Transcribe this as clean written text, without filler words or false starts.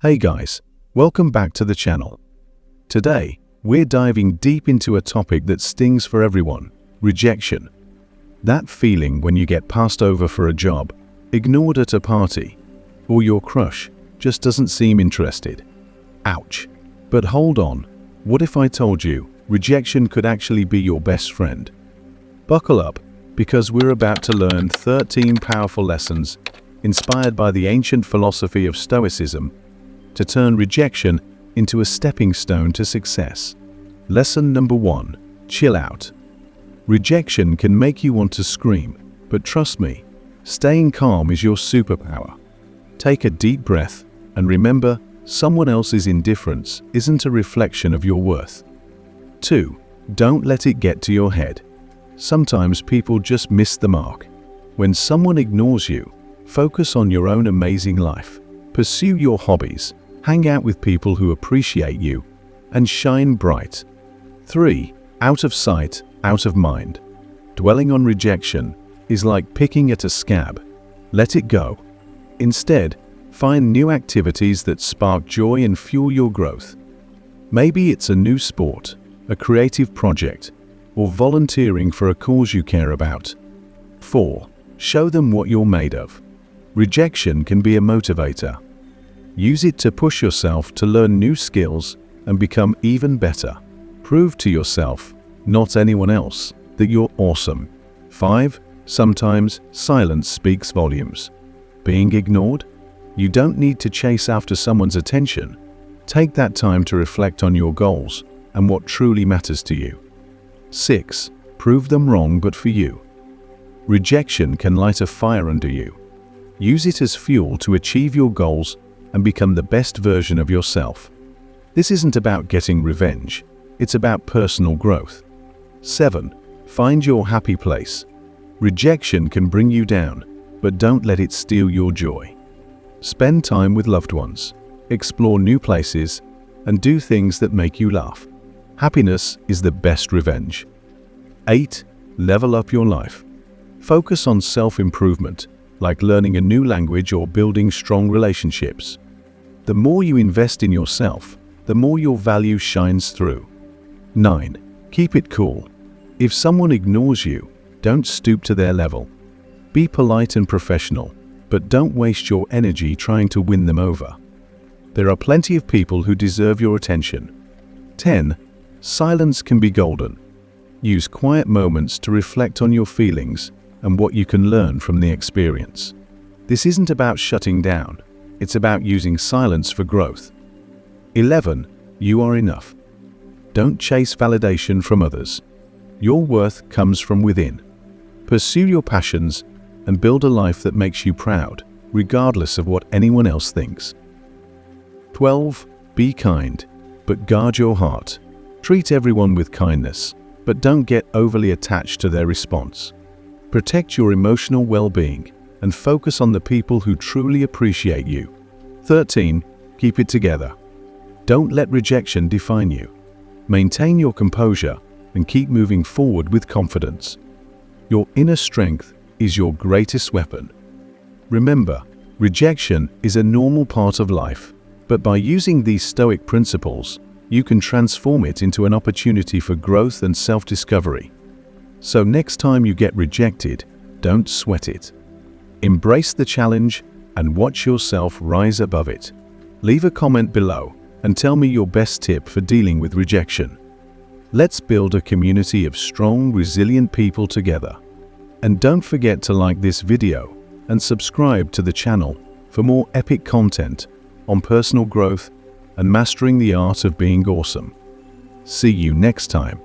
Hey guys, welcome back to the channel. Today, we're diving deep into a topic that stings for everyone: rejection. That feeling when you get passed over for a job, ignored at a party, or your crush just doesn't seem interested. Ouch. But hold on, what if I told you rejection could actually be your best friend? Buckle up, because we're about to learn 13 powerful lessons inspired by the ancient philosophy of Stoicism to turn rejection into a stepping stone to success. Lesson number 1. Chill out. Rejection can make you want to scream, but trust me, staying calm is your superpower. Take a deep breath and remember, someone else's indifference isn't a reflection of your worth. 2. Don't let it get to your head. Sometimes people just miss the mark. When someone ignores you, focus on your own amazing life. Pursue your hobbies, hang out with people who appreciate you, and shine bright. 3. Out of sight, out of mind. Dwelling on rejection is like picking at a scab. Let it go. Instead, find new activities that spark joy and fuel your growth. Maybe it's a new sport, a creative project, or volunteering for a cause you care about. 4. Show them what you're made of. Rejection can be a motivator. Use it to push yourself to learn new skills and become even better. Prove to yourself, not anyone else, that you're awesome. 5. Sometimes silence speaks volumes. Being ignored? You don't need to chase after someone's attention. Take that time to reflect on your goals and what truly matters to you. 6. Prove them wrong, but for you. Rejection can light a fire under you. Use it as fuel to achieve your goals and become the best version of yourself. This isn't about getting revenge, it's about personal growth. 7. Find your happy place. Rejection can bring you down, but don't let it steal your joy. Spend time with loved ones, explore new places, and do things that make you laugh. Happiness is the best revenge. 8. Level up your life. Focus on self-improvement, like learning a new language or building strong relationships. The more you invest in yourself, the more your value shines through. 9. Keep it cool. If someone ignores you, don't stoop to their level. Be polite and professional, but don't waste your energy trying to win them over. There are plenty of people who deserve your attention. 10. Silence can be golden. Use quiet moments to reflect on your feelings and what you can learn from the experience. This isn't about shutting down, it's about using silence for growth. 11. You are enough. Don't chase validation from others. Your worth comes from within. Pursue your passions and build a life that makes you proud, regardless of what anyone else thinks. 12. Be kind, but guard your heart. Treat everyone with kindness, but don't get overly attached to their response. Protect your emotional well-being and focus on the people who truly appreciate you. 13. Keep it together. Don't let rejection define you. Maintain your composure and keep moving forward with confidence. Your inner strength is your greatest weapon. Remember, rejection is a normal part of life, but by using these Stoic principles, you can transform it into an opportunity for growth and self-discovery. So next time you get rejected, don't sweat it. Embrace the challenge and watch yourself rise above it. Leave a comment below and tell me your best tip for dealing with rejection. Let's build a community of strong, resilient people together. And don't forget to like this video and subscribe to the channel for more epic content on personal growth and mastering the art of being awesome. See you next time.